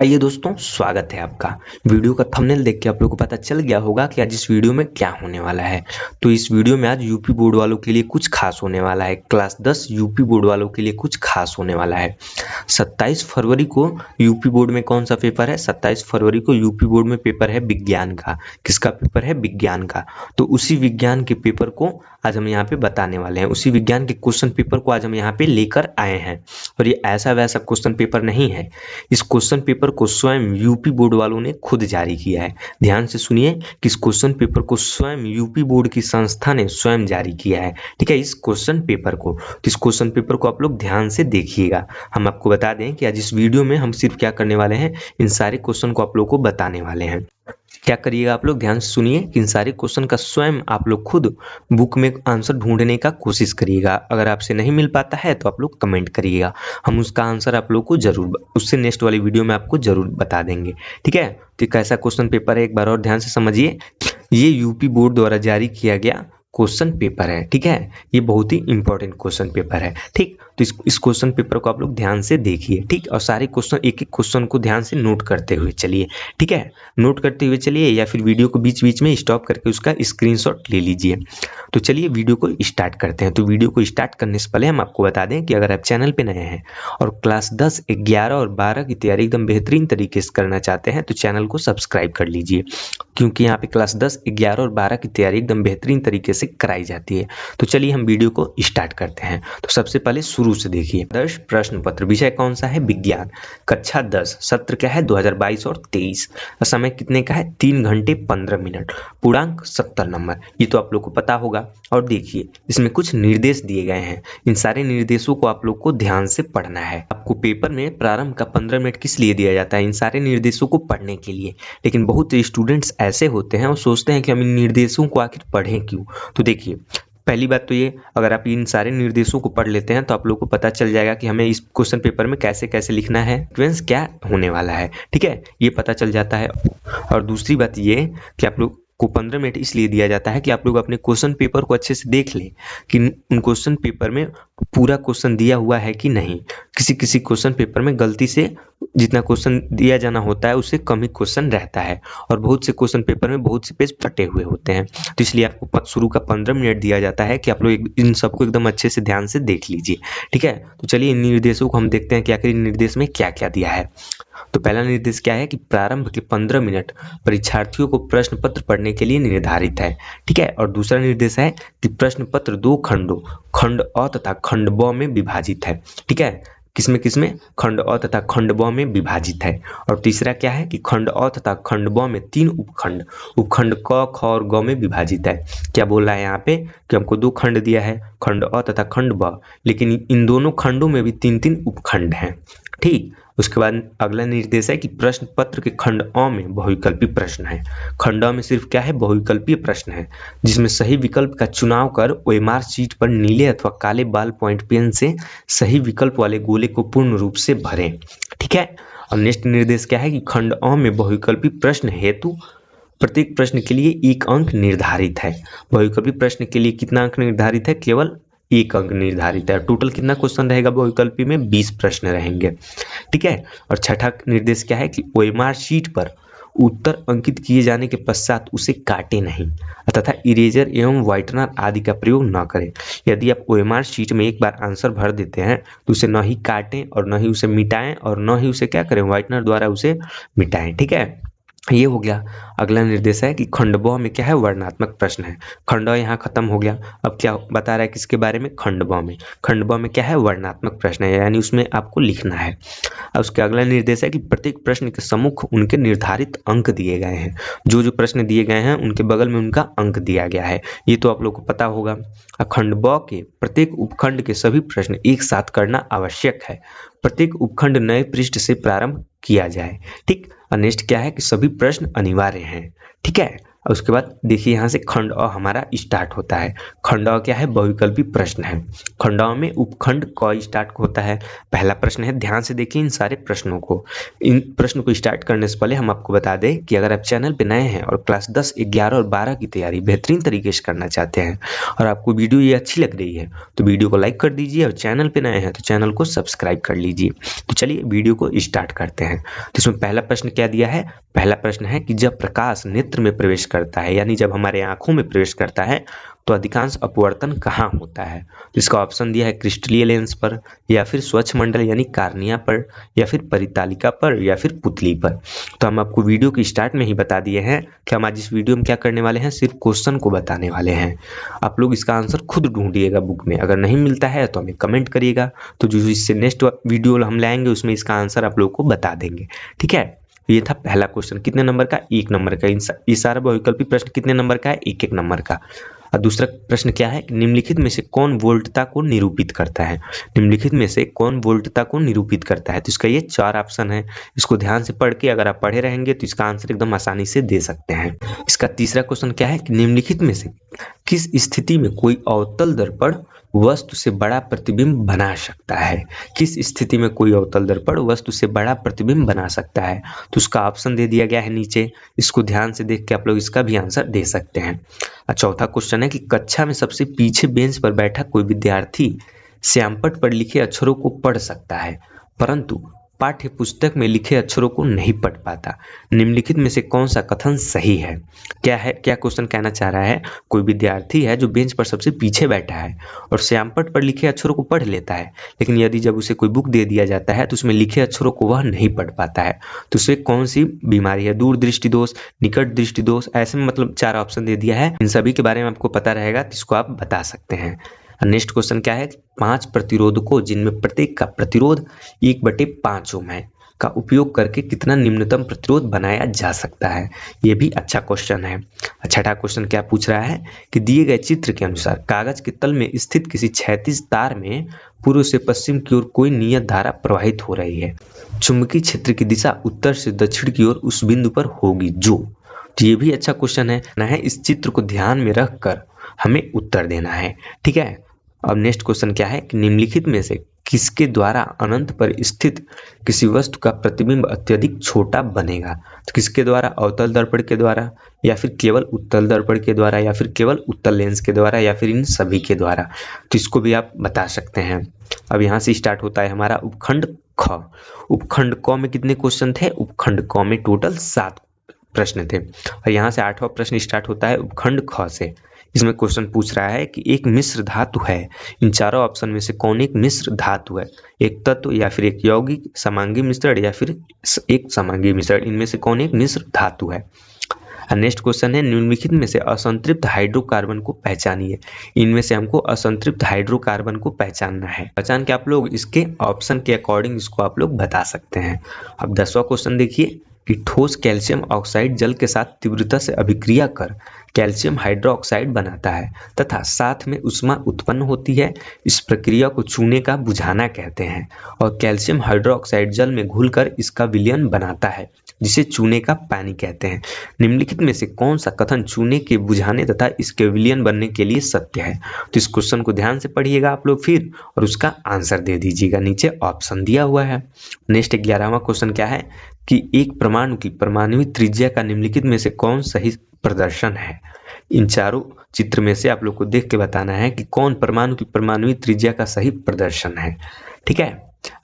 आइए दोस्तों, स्वागत है आपका। वीडियो का थंबनेल देख के आप लोगों को पता चल गया होगा कि आज इस वीडियो में क्या होने वाला है। तो इस वीडियो में आज यूपी बोर्ड वालों के लिए कुछ खास होने वाला है। क्लास 10 यूपी बोर्ड वालों के लिए कुछ खास होने वाला है। 27 फरवरी को यूपी बोर्ड में कौन सा पेपर है? 27 फरवरी को यूपी बोर्ड में पेपर है विज्ञान का। किसका पेपर है? विज्ञान का। तो उसी विज्ञान के पेपर को आज हम यहाँ पे बताने वाले हैं। उसी विज्ञान के क्वेश्चन पेपर को आज हम यहाँ पे लेकर आए हैं। और ये ऐसा वैसा क्वेश्चन पेपर नहीं है। इस क्वेश्चन पेपर को स्वयं यूपी बोर्ड वालों ने खुद जारी किया है। ध्यान से सुनिए कि इस क्वेश्चन पेपर को स्वयं यूपी बोर्ड की संस्था ने स्वयं जारी किया है। ठीक है, इस क्वेश्चन पेपर को, तो इस क्वेश्चन पेपर को आप लोग ध्यान से देखिएगा। हम आपको बता दें कि आज इस वीडियो में हम सिर्फ क्या करने वाले हैं, इन सारे क्वेश्चन को आप लोग को बताने वाले हैं। क्या करिएगा आप लोग, ध्यान से सुनिए कि इन सारे क्वेश्चन का स्वयं आप लोग खुद बुक में आंसर ढूंढने का कोशिश करिएगा। अगर आपसे नहीं मिल पाता है तो आप लोग कमेंट करिएगा, हम उसका आंसर आप लोग को जरूर उससे नेक्स्ट वाली वीडियो में आपको जरूर बता देंगे। ठीक है, तो कैसा क्वेश्चन पेपर है एक बार और ध्यान से समझिए। ये यूपी बोर्ड द्वारा जारी किया गया क्वेश्चन पेपर है। ठीक है, ये बहुत ही इंपॉर्टेंट क्वेश्चन पेपर है। ठीक, तो इस क्वेश्चन पेपर को आप लोग ध्यान से देखिए। ठीक, और सारे क्वेश्चन एक एक क्वेश्चन को ध्यान से नोट करते हुए चलिए। ठीक है, नोट करते हुए चलिए या फिर वीडियो को बीच बीच में स्टॉप करके उसका स्क्रीनशॉट ले लीजिए। तो चलिए वीडियो को स्टार्ट करते हैं। तो वीडियो को स्टार्ट करने से पहले हम आपको बता दें कि अगर आप चैनल पे नए हैं और क्लास 10, 11 और 12 की तैयारी एकदम बेहतरीन तरीके से करना चाहते हैं तो चैनल को सब्सक्राइब कर लीजिए, क्योंकि यहाँ पे क्लास 10, 11 और 12 की तैयारी एकदम बेहतरीन तरीके से कराई जाती है। तो चलिए हम वीडियो को स्टार्ट करते हैं। तो सबसे पहले शुरू से देखिए। आदर्श प्रश्न पत्र, विषय कौन सा है? विज्ञान, कक्षा 10, सत्र क्या है? 2022 और 23। समय कितने का है? 3 घंटे 15 मिनट, पूर्णांक 70 नंबर। ये तो आप लोग को पता होगा। और देखिए इसमें कुछ निर्देश दिए गए हैं। इन सारे निर्देशों को आप लोग को ध्यान से पढ़ना है। आपको पेपर में प्रारंभ का 15 मिनट किस लिए दिया जाता है? इन सारे निर्देशों को पढ़ने के लिए। लेकिन बहुत स्टूडेंट्स ऐसे होते हैं और सोचते हैं कि हम इन निर्देशों को आखिर पढ़ें क्यों। तो देखिए, पहली बात तो ये, अगर आप इन सारे निर्देशों को पढ़ लेते हैं तो आप लोग को पता चल जाएगा कि हमें इस क्वेश्चन पेपर में कैसे कैसे लिखना है, सीक्वेंस क्या होने वाला है। ठीक है, ये पता चल जाता है। और दूसरी बात ये कि आप लोग को 15 मिनट इसलिए दिया जाता है कि आप लोग अपने क्वेश्चन पेपर को अच्छे से देख लें कि उन क्वेश्चन पेपर में पूरा क्वेश्चन दिया हुआ है कि नहीं। किसी किसी क्वेश्चन पेपर में गलती से जितना क्वेश्चन दिया जाना होता है उससे कम ही क्वेश्चन रहता है, और बहुत से क्वेश्चन पेपर में बहुत से पेज फटे हुए होते हैं। तो इसलिए आपको शुरू का 15 मिनट दिया जाता है कि आप लोग इन सबको एकदम अच्छे से ध्यान से देख लीजिए। ठीक है, तो चलिए इन निर्देशों को हम देखते हैं कि आखिर इन निर्देश में क्या क्या दिया है। तो पहला निर्देश क्या है कि प्रारंभ के 15 मिनट परीक्षार्थियों को प्रश्न पत्र पढ़ने के लिए निर्धारित है। ठीक है, और दूसरा निर्देश है कि प्रश्न पत्र 2 खंडों, खंड अ तथा खंड ब में विभाजित है। ठीक है, किसमें? खंड अ तथा खंड ब में विभाजित है। और तीसरा क्या है कि खंड अ तथा खंड ब में 3 उपखंड, उपखंड क, ख और ग में विभाजित है। क्या बोल रहा है यहाँ पे कि हमको 2 खंड दिया है, खंड अ तथा खंड ब, लेकिन इन दोनों खंडों में भी 3-3 उपखंड हैं। ठीक, उसके बाद अगला निर्देश है कि प्रश्न पत्र के खंड अ में बहुविकल्पी प्रश्न है। खंड अ में सिर्फ क्या है? बहुविकल्पीय प्रश्न है, जिसमें सही विकल्प का चुनाव कर ओएमआर शीट पर नीले अथवा काले बाल पॉइंट पेन से सही विकल्प वाले गोले को पूर्ण रूप से भरें। ठीक है, और नेक्स्ट निर्देश क्या है कि खंड अ में बहुविकल्पी प्रश्न हेतु प्रत्येक प्रश्न के लिए 1 अंक निर्धारित है। बहुविकल्पी प्रश्न के लिए कितना अंक निर्धारित है? केवल 1 अंक निर्धारित है। टोटल कितना क्वेश्चन रहेगा बहुविकल्पी में? 20 प्रश्न रहेंगे। ठीक है, और छठा निर्देश क्या है कि ओएमआर शीट पर उत्तर अंकित किए जाने के पश्चात उसे काटे नहीं तथा इरेजर एवं व्हाइटनर आदि का प्रयोग न करें। यदि आप ओएमआर शीट में एक बार आंसर भर देते हैं तो उसे न ही काटें और न ही उसे मिटाएं और न ही उसे क्या करें, व्हाइटनर द्वारा उसे मिटाएं। ठीक है, ये हो गया। अगला निर्देश है कि खंड ब में क्या है? वर्णनात्मक प्रश्न है। खंड अ यहाँ खत्म हो गया। अब क्या बता रहा है किसके बारे में? खंड ब में। खंड ब में क्या है? वर्णनात्मक प्रश्न है, यानी उसमें आपको लिखना है। अब उसके अगला निर्देश है कि प्रत्येक प्रश्न के सम्मुख उनके निर्धारित अंक दिए गए हैं। जो जो प्रश्न दिए गए हैं उनके बगल में उनका अंक दिया गया है। ये तो आप लोग को पता होगा। खंड ब के प्रत्येक उपखंड के सभी प्रश्न एक साथ करना आवश्यक है। प्रत्येक उपखंड नए पृष्ठ से प्रारंभ किया जाए। ठीक, और नेक्स्ट क्या है कि सभी प्रश्न अनिवार्य हैं। ठीक है, और उसके बाद देखिए यहाँ से खंड अ हमारा स्टार्ट होता है। खंड अ क्या है, बहुविकल्पी प्रश्न है। खंड अ में उपखंड क स्टार्ट होता है। पहला प्रश्न है, ध्यान से देखिए इन सारे प्रश्नों को। इन प्रश्न को स्टार्ट करने से पहले हम आपको बता दें कि अगर आप चैनल पे नए हैं और क्लास 10, 11 और 12 की तैयारी बेहतरीन तरीके से करना चाहते हैं और आपको वीडियो ये अच्छी लग रही है तो वीडियो को लाइक कर दीजिए, और चैनल पे नए हैं तो चैनल को सब्सक्राइब कर लीजिए। तो चलिए वीडियो को स्टार्ट करते हैं। तो इसमें पहला प्रश्न क्या दिया है, पहला प्रश्न है कि जब प्रकाश नेत्र में प्रवेश करता है, यानी जब हमारे आंखों में प्रवेश करता है तो अधिकांश अपवर्तन कहाँ होता है। तो इसका ऑप्शन दिया है क्रिस्टलीय लेंस पर, या फिर स्वच्छ मंडल यानी कार्निया पर, या फिर परितालिका पर, या फिर पुतली पर। तो हम आपको वीडियो के स्टार्ट में ही बता दिए हैं कि हम आज इस वीडियो में क्या करने वाले हैं, सिर्फ क्वेश्चन को बताने वाले हैं। आप लोग इसका आंसर खुद ढूंढिएगा बुक में, अगर नहीं मिलता है तो हमें कमेंट करिएगा, तो जो इससे नेक्स्ट वीडियो हम लाएंगे उसमें इसका आंसर आप लोग को बता देंगे। ठीक है, ये था पहला क्वेश्चन। कितने नंबर का, 1 नंबर का। ये सारा बहुविकल्पी प्रश्न कितने नंबर का है, 1-1 नंबर का। और दूसरा प्रश्न क्या है, निम्नलिखित में से कौन वोल्टता को निरूपित करता है। निम्नलिखित में से कौन वोल्टता को निरूपित करता है। तो इसका ये 4 ऑप्शन है। इसको ध्यान से पढ़ के अगर आप पढ़े रहेंगे तो इसका आंसर एकदम आसानी से दे सकते हैं। इसका तीसरा क्वेश्चन क्या है कि निम्नलिखित में से किस स्थिति में कोई अवतल दर्पण वस्तु से बड़ा प्रतिबिंब बना सकता है। किस स्थिति में कोई अवतल दर्पण वस्तु से बड़ा प्रतिबिंब बना सकता है। तो उसका ऑप्शन दे दिया गया है नीचे, इसको ध्यान से देख के आप लोग इसका भी आंसर दे सकते हैं। चौथा क्वेश्चन है कि कक्षा में सबसे पीछे बेंच पर बैठा कोई विद्यार्थी श्यामपट्ट पर लिखे अक्षरों को पढ़ सकता है, परंतु पाठ्य पुस्तक में लिखे अक्षरों को नहीं पढ़ पाता। निम्नलिखित में से कौन सा कथन सही है। क्या है, क्या क्वेश्चन कहना चाह रहा है, कोई विद्यार्थी है जो बेंच पर सबसे पीछे बैठा है और श्यामपट्ट पर लिखे अक्षरों को पढ़ लेता है, लेकिन यदि जब उसे कोई बुक दे दिया जाता है तो उसमें लिखे अक्षरों को वह नहीं पढ़ पाता है। तो उसे कौन सी बीमारी है, दूर दृष्टि दोष, निकट दृष्टि दोष, ऐसे में मतलब 4 ऑप्शन दे दिया है। इन सभी के बारे में आपको पता रहेगा तो इसको आप बता सकते हैं। नेक्स्ट क्वेश्चन क्या है, 5 प्रतिरोधकों जिनमें प्रत्येक का प्रतिरोध 1/5 ओम है का उपयोग करके कितना निम्नतम प्रतिरोध बनाया जा सकता है। ये भी अच्छा क्वेश्चन है। छठा क्वेश्चन क्या पूछ रहा है कि दिए गए चित्र के अनुसार कागज के तल में स्थित किसी क्षैतिज तार में पूर्व से पश्चिम की ओर कोई नियत धारा प्रवाहित हो रही है। चुंबकीय क्षेत्र की दिशा उत्तर से दक्षिण की ओर उस बिंदु पर होगी जो। तो ये भी अच्छा क्वेश्चन है। इस चित्र को ध्यान में रखकर हमें उत्तर देना है। ठीक है, अब नेक्स्ट क्वेश्चन क्या है कि निम्नलिखित में से किसके द्वारा अनंत पर स्थित किसी वस्तु का प्रतिबिंब अत्यधिक छोटा बनेगा। तो किसके द्वारा, अवतल दर्पण के द्वारा, या फिर केवल उत्तल दर्पण के द्वारा, या फिर केवल उत्तल लेंस के द्वारा, या फिर इन सभी के द्वारा। तो इसको भी आप बता सकते हैं। अब यहाँ से स्टार्ट होता है हमारा उपखंड ख। उपखंड क में कितने क्वेश्चन थे, उपखंड क में टोटल 7 प्रश्न थे। और यहाँ से 8वां प्रश्न स्टार्ट होता है उपखंड ख से। इसमें क्वेश्चन पूछ रहा है कि एक मिश्र धातु है, इन चारों ऑप्शन में से कौन एक मिश्र धातु है। एक तत्व, या फिर एक यौगिक, समांगी मिश्रण, या फिर एक समांगी मिश्रण, इनमें से कौन एक मिश्र धातु है। नेक्स्ट क्वेश्चन है निम्नलिखित में से असंतृप्त हाइड्रोकार्बन को पहचानिए। इनमें से हमको असंतृप्त हाइड्रोकार्बन को पहचानना है। पहचान के आप लोग इसके ऑप्शन के अकॉर्डिंग इसको आप लोग बता सकते हैं। अब 10वां क्वेश्चन देखिए कि ठोस कैल्शियम ऑक्साइड जल के साथ तीव्रता से अभिक्रिया कर कैल्शियम हाइड्रोक्साइड बनाता है तथा साथ में उष्मा उत्पन्न होती है। इस प्रक्रिया को चूने का बुझाना कहते हैं और कैल्शियम हाइड्रोक्साइड जल में घुलकर इसका विलयन बनाता है, जिसे चूने का पानी कहते हैं। निम्नलिखित में से कौन सा कथन चूने के बुझाने तथा इसके विलयन बनने के लिए सत्य है। तो इस क्वेश्चन को ध्यान से पढ़िएगा आप लोग फिर, और उसका आंसर दे दीजिएगा। नीचे ऑप्शन दिया हुआ है। नेक्स्ट 11वां क्वेश्चन क्या है कि एक परमाणु की परमाणुवी त्रिज्या का निम्नलिखित में से कौन सही प्रदर्शन है। इन चारों चित्र में से आप लोग को देख के बताना है कि कौन परमाणु की परमाणुवी त्रिज्या का सही प्रदर्शन है। ठीक है,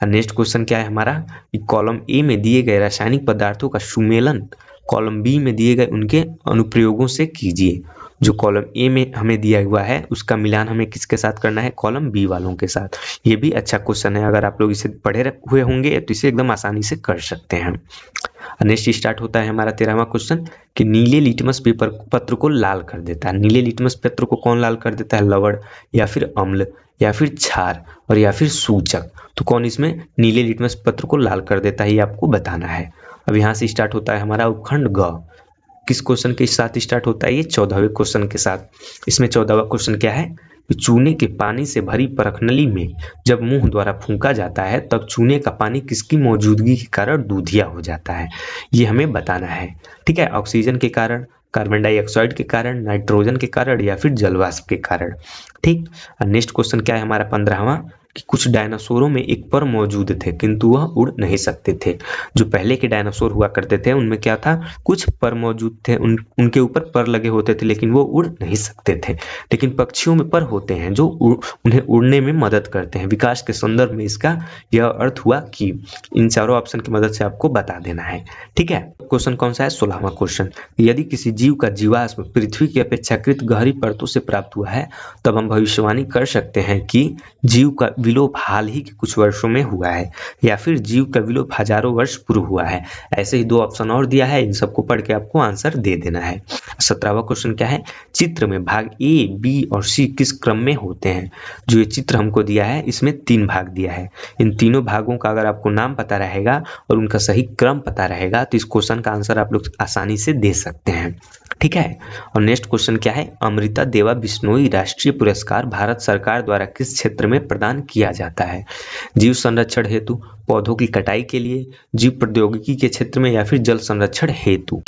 नेक्स्ट क्वेश्चन क्या है हमारा कि कॉलम ए में दिए गए रासायनिक पदार्थों का सुमेलन कॉलम बी में दिए गए उनके अनुप्रयोगों से कीजिए। जो कॉलम ए में हमें दिया हुआ है उसका मिलान हमें किसके साथ करना है, कॉलम बी वालों के साथ। ये भी अच्छा क्वेश्चन है, अगर आप लोग इसे पढ़े हुए होंगे तो इसे एकदम आसानी से कर सकते हैं। नेक्स्ट स्टार्ट होता है हमारा 13वां क्वेश्चन कि नीले लिटमस पेपर पत्र को लाल कर देता है। नीले लिटमस पत्र को कौन लाल कर देता है, लवण, या फिर अम्ल, या फिर क्षार, और या फिर सूचक। तो कौन इसमें नीले लिटमस पत्र को लाल कर देता है, ये आपको बताना है। अब यहाँ से स्टार्ट होता है हमारा उपखंड ग। किस क्वेश्चन के साथ स्टार्ट होता है, ये 14वें क्वेश्चन के साथ। इसमें 14वां क्वेश्चन क्या है कि चूने के पानी से भरी परखनली में जब मुंह द्वारा फूंका जाता है तब चूने का पानी किसकी मौजूदगी के कारण दूधिया हो जाता है, ये हमें बताना है। ठीक है, ऑक्सीजन के कारण, कार्बन डाइऑक्साइड के कारण, नाइट्रोजन के कारण या फिर जलवाष्प के कारण। ठीक। नेक्स्ट क्वेश्चन क्या है हमारा 15वां कि कुछ डायनासोरों में एक पर मौजूद थे किंतु वह उड़ नहीं सकते थे। जो पहले के डायनासोर हुआ करते थे उनमें क्या था, कुछ पर मौजूद थे, उनके ऊपर पर लगे होते थे लेकिन वो उड़ नहीं सकते थे। लेकिन पक्षियों में पर होते हैं जो उन्हें उड़ने में मदद करते हैं। विकास के संदर्भ में इसका यह अर्थ हुआ कि इन चारों ऑप्शन की मदद से आपको बता देना है। ठीक है। क्वेश्चन कौन सा है 16वां क्वेश्चन, यदि किसी जीव का जीवाश्म पृथ्वी की अपेक्षाकृत गहरी परतों से प्राप्त हुआ है तब हम भविष्यवाणी कर सकते हैं कि जीव का विलोप हाल ही के कुछ वर्षों में हुआ है या फिर जीव का विलोप हजारों वर्ष पूर्व हुआ है। ऐसे ही 2 ऑप्शन और दिया है, इन सबको पढ़ के आपको आंसर दे देना है। 17वां क्वेश्चन क्या है, चित्र में भाग ए, बी और सी किस क्रम में होते हैं। जो ये चित्र हमको दिया है इसमें 3 भाग दिया है। इन तीनों भागों का अगर आपको नाम पता रहेगा और उनका सही क्रम पता रहेगा तो इस क्वेश्चन का आंसर आप लोग आसानी से दे सकते हैं। ठीक है। और नेक्स्ट क्वेश्चन क्या है, अमृता देवा बिश्नोई राष्ट्रीय पुरस्कार भारत सरकार द्वारा किस क्षेत्र में प्रदान किया जाता है। जीव संरक्षण हेतु, पौधों की कटाई के लिए, जीव प्रौद्योगिकी के क्षेत्र में या फिर जल संरक्षण हेतु।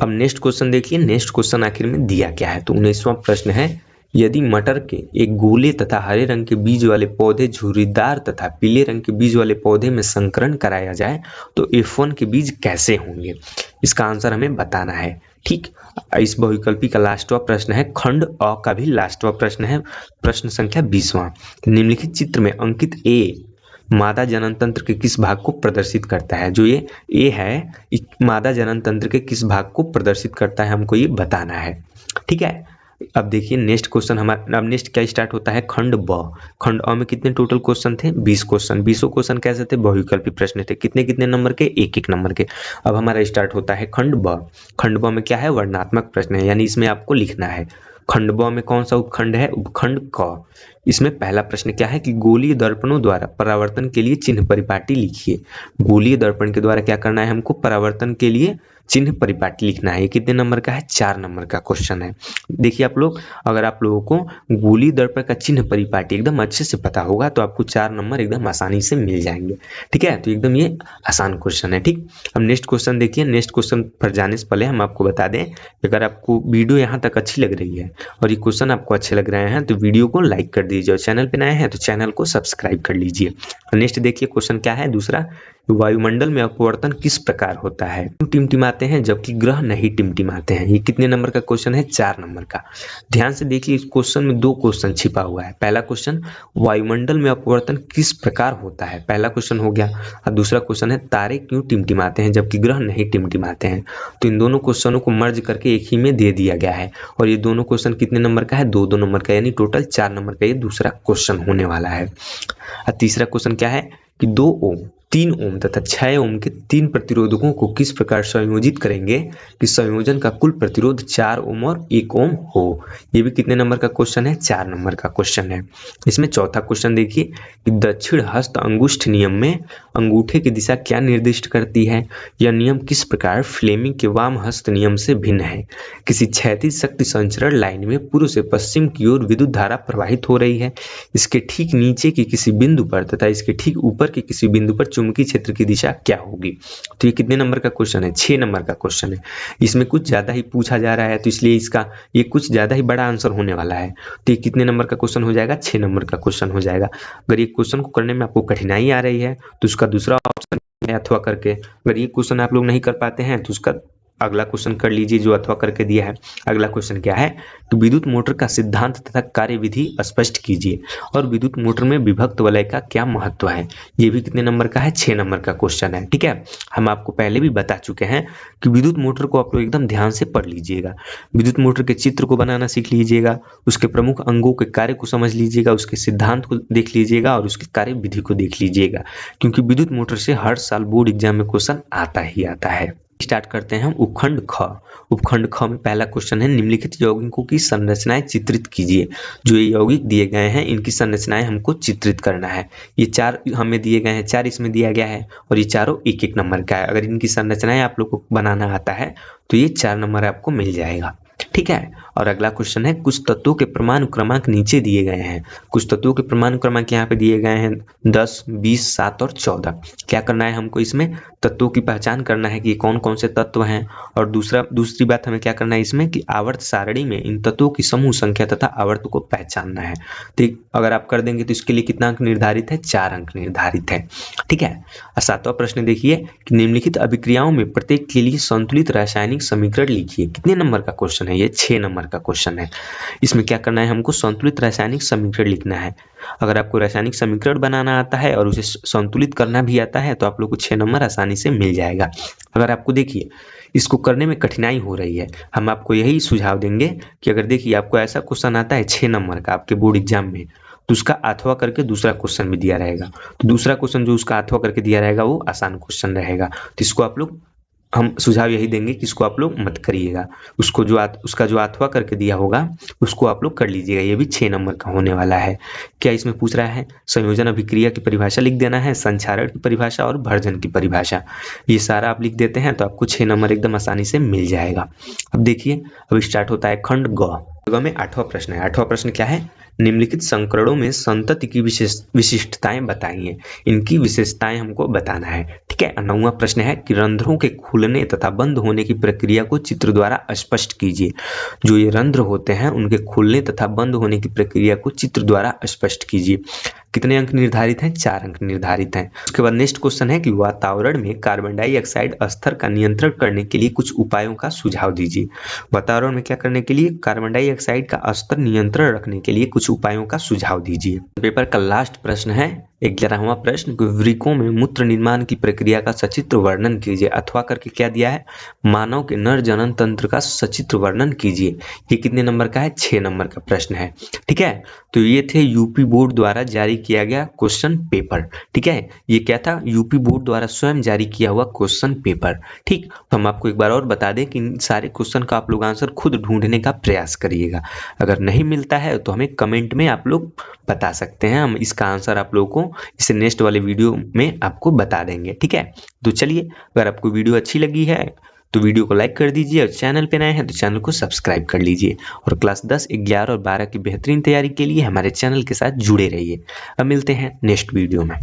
अब नेक्स्ट क्वेश्चन देखिए, नेक्स्ट क्वेश्चन आखिर में दिया क्या है। तो 19वां प्रश्न है, यदि मटर के एक गोले तथा हरे रंग के बीज वाले पौधे, झुर्रीदार तथा पीले रंग के बीज वाले पौधे में संकरण कराया जाए तो F1 के बीज कैसे होंगे। इसका आंसर हमें बताना है। ठीक। इस बहुविकल्पी का लास्टवा प्रश्न है, खंड अ का भी लास्टवा प्रश्न है, प्रश्न संख्या 20वां। निम्नलिखित चित्र में अंकित ए मादा जनन तंत्र के किस भाग को प्रदर्शित करता है। जो ये ए है मादा जनन तंत्र के किस भाग को प्रदर्शित करता है हमको ये बताना है। ठीक है। अब देखिए नेक्स्ट क्वेश्चन हमारा, अब नेक्स्ट क्या स्टार्ट होता है, खंड ब। खंड अ में कितने टोटल क्वेश्चन थे, 20 क्वेश्चन। 20 क्वेश्चन कैसे थे, बहुविकल्पी प्रश्न थे। कितने कितने नंबर के, 1-1 नंबर के। अब हमारा स्टार्ट होता है खंड ब। खंड ब में क्या है, वर्णनात्मक प्रश्न है, यानी इसमें आपको लिखना है। खंड ब में कौन सा उपखंड है, उपखंड क। इसमें पहला प्रश्न क्या है कि गोलीय दर्पणों द्वारा परावर्तन के लिए चिन्ह परिपाटी लिखिए। गोलीय दर्पण के द्वारा क्या करना है हमको, परावर्तन के लिए चिन्ह परिपाटी लिखना है। ये कितने नंबर का है, 4 नंबर का क्वेश्चन है। देखिए आप लोग, अगर आप लोगों को गोलीय दर्पण का चिन्ह परिपाटी एकदम अच्छे से पता होगा तो आपको 4 नंबर एकदम आसानी से मिल जाएंगे। ठीक है। तो एकदम ये आसान क्वेश्चन है। ठीक। अब नेक्स्ट क्वेश्चन देखिए, नेक्स्ट क्वेश्चन पर जाने से पहले हम आपको बता दें, अगर आपको वीडियो यहाँ तक अच्छी लग रही है और ये क्वेश्चन आपको अच्छे लग रहे हैं तो वीडियो को लाइक कर दीजिए और चैनल पे नए हैं तो चैनल को सब्सक्राइब कर लीजिए। नेक्स्ट देखिए क्वेश्चन क्या है दूसरा, वायुमंडल में अपवर्तन किस प्रकार होता है। टिमटिमाते हैं जबकि ग्रह नहीं टिमटिमाते हैं। ये कितने नंबर का क्वेश्चन है, 4 नंबर का। ध्यान से देखिए, इस क्वेश्चन में 2 क्वेश्चन छिपा हुआ है। पहला क्वेश्चन, वायुमंडल में अपवर्तन किस प्रकार होता है, पहला क्वेश्चन हो गया। और दूसरा क्वेश्चन है, तारे क्यों टिमटिमाते हैं जबकि ग्रह नहीं टिमटिमाते हैं। तो इन दोनों क्वेश्चनों को मर्ज करके एक ही में दे दिया गया है और ये दोनों क्वेश्चन कितने नंबर का है, 2-2 नंबर का, यानी टोटल 4 नंबर का ये दूसरा क्वेश्चन होने वाला है। और तीसरा क्वेश्चन क्या है कि 2 ओम, 3 ओम तथा 6 ओम के 3 प्रतिरोधकों को किस प्रकार संयोजित करेंगे कि संयोजन का कुल प्रतिरोध 4 ओम और 1 ओम हो। ये भी कितने नंबर का क्वेश्चन है, 4 नंबर का क्वेश्चन है। इसमें चौथा क्वेश्चन देखिए कि दक्षिण हस्त अंगुष्ठ नियम में अंगूठे की दिशा क्या निर्दिष्ट करती है। यह नियम किस प्रकार फ्लेमिंग के वाम हस्त नियम से भिन्न है। किसी क्षैतिज शक्ति संचरण लाइन में पूर्व से पश्चिम की ओर विद्युत धारा प्रवाहित हो रही है। इसके ठीक नीचे की किसी बिंदु पर तथा इसके ठीक ऊपर के किसी बिंदु पर चुंबकीय क्षेत्र की दिशा क्या होगी। तो ये कितने नंबर का क्वेश्चन है, 6 नंबर का क्वेश्चन है। इसमें कुछ ज्यादा ही पूछा जा रहा है तो इसलिए इसका ये कुछ ज्यादा ही बड़ा आंसर होने वाला है। तो ये कितने नंबर का क्वेश्चन हो जाएगा, 6 नंबर का क्वेश्चन हो जाएगा। अगर ये क्वेश्चन को करने में आपको कठिनाई आ रही है तो उसका दूसरा ऑप्शन है अथवा करके। अगर ये क्वेश्चन आप लोग नहीं कर पाते हैं तो उसका अगला क्वेश्चन कर लीजिए जो अथवा करके दिया है। अगला क्वेश्चन क्या है कि विद्युत मोटर का सिद्धांत तथा कार्यविधि स्पष्ट कीजिए और विद्युत मोटर में विभक्त वलय का क्या महत्व है। ये भी कितने नंबर का है, 6 नंबर का क्वेश्चन है। ठीक है। हम आपको पहले भी बता चुके हैं कि विद्युत मोटर को आप लोग एकदम ध्यान से पढ़ लीजिएगा। विद्युत मोटर के चित्र को बनाना सीख लीजिएगा, उसके प्रमुख अंगों के कार्य को समझ लीजिएगा, उसके सिद्धांत को देख लीजिएगा और उसके कार्य विधि को देख लीजिएगा, क्योंकि विद्युत मोटर से हर साल बोर्ड एग्जाम में क्वेश्चन आता ही आता है। स्टार्ट करते हैं हम उपखंड ख। उपखंड ख में पहला क्वेश्चन है, निम्नलिखित यौगिकों की संरचनाएं चित्रित कीजिए। जो ये यौगिक दिए गए हैं इनकी संरचनाएं हमको चित्रित करना है। ये 4 हमें दिए गए हैं, 4 इसमें दिया गया है और ये चारों 1-1 नंबर का है। अगर इनकी संरचनाएं आप लोग को बनाना आता है तो ये 4 नंबर आपको मिल जाएगा। ठीक है। और अगला क्वेश्चन है कुछ तत्वों के परमाणु क्रमांक नीचे दिए गए हैं। कुछ तत्वों के परमाणु क्रमांक यहाँ पे दिए गए हैं 10, 20, 7 और 14। क्या करना है हमको, इसमें तत्वों की पहचान करना है कि ये कौन कौन से तत्व हैं। और दूसरी बात हमें क्या करना है इसमें कि आवर्त सारणी में इन तत्वों की समूह संख्या तथा आवर्त को पहचानना है। ठीक, अगर आप कर देंगे तो इसके लिए कितना अंक निर्धारित है, 4 अंक निर्धारित है। ठीक है। 7वां प्रश्न देखिए कि निम्नलिखित अभिक्रियाओं में प्रत्येक के लिए संतुलित रासायनिक समीकरण लिखिए। कितने नंबर का क्वेश्चन है ये, 6 नंबर का क्वेश्चन है। इसमें क्या करना है हमको, संतुलित रासायनिक समीकरण लिखना है। अगर आपको रासायनिक समीकरण बनाना आता है और उसे संतुलित करना भी आता है तो आप लोग को 6 नंबर आसानी से मिल जाएगा। अगर आपको देखिए इसको करने में कठिनाई हो रही है, हम आपको यही सुझाव देंगे कि अगर देखिए आपको ऐसा क्वेश्चन आता है 6 नंबर का आपके बोर्ड एग्जाम में, तो उसका अथवा करके दूसरा क्वेश्चन भी दिया रहेगा। तो दूसरा क्वेश्चन जो उसका अथवा करके दिया रहेगा वो आसान क्वेश्चन रहेगा। तो इसको आप लोग, हम सुझाव यही देंगे कि इसको आप लोग मत करिएगा। उसको उसका जो अथवा करके दिया होगा उसको आप लोग कर लीजिएगा। ये भी 6 नंबर का होने वाला है। क्या इसमें पूछ रहा है, संयोजन अभिक्रिया की परिभाषा लिख देना है, संक्षारण की परिभाषा और भर्जन की परिभाषा। ये सारा आप लिख देते हैं तो आपको 6 नंबर एकदम आसानी से मिल जाएगा। अब देखिए अब स्टार्ट होता है खंड ग में 8वां प्रश्न है। 8वां प्रश्न क्या है, निम्नलिखित संकरणों में संतति की विशिष्टताएं बताइए। इनकी विशेषताएं हमको बताना है। ठीक है। 9वां प्रश्न है कि रंध्रों के खुलने तथा बंद होने की प्रक्रिया को चित्र द्वारा स्पष्ट कीजिए। जो ये रंध्र होते हैं उनके खुलने तथा बंद होने की प्रक्रिया को चित्र द्वारा स्पष्ट कीजिए। कितने अंक निर्धारित हैं, 4 अंक निर्धारित हैं। उसके बाद नेक्स्ट क्वेश्चन है कि वातावरण में कार्बन डाइऑक्साइड स्तर का नियंत्रण करने के लिए कुछ उपायों का सुझाव दीजिए। वातावरण में क्या करने के लिए, कार्बन डाइऑक्साइड का स्तर नियंत्रण रखने के लिए कुछ उपायों का सुझाव दीजिए। पेपर का लास्ट प्रश्न है 11वां प्रश्न, वृक्कों में मूत्र निर्माण की प्रक्रिया का सचित्र वर्णन कीजिए। अथवा करके क्या दिया है, मानव के नर जनन तंत्र का सचित्र वर्णन कीजिए। ये कितने नंबर का है, 6 नंबर का प्रश्न है। ठीक है। तो ये थे यूपी बोर्ड द्वारा जारी किया गया क्वेश्चन पेपर। ठीक है। ये क्या था, यूपी बोर्ड द्वारा स्वयं जारी किया हुआ क्वेश्चन पेपर। ठीक। तो हम आपको एक बार और बता दें कि इन सारे क्वेश्चन का आप लोग आंसर खुद ढूंढने का प्रयास करिएगा। अगर नहीं मिलता है तो हमें कमेंट में आप लोग बता सकते हैं, हम इसका आंसर आप लोगों को इसे नेक्स्ट वाले वीडियो में आपको बता देंगे। ठीक है। तो चलिए, अगर आपको वीडियो अच्छी लगी है तो वीडियो को लाइक कर दीजिए और चैनल पे नए हैं तो चैनल को सब्सक्राइब कर लीजिए। और क्लास 10, 11 और 12 की बेहतरीन तैयारी के लिए हमारे चैनल के साथ जुड़े रहिए। अब मिलते हैं नेक्स्ट वीडियो में।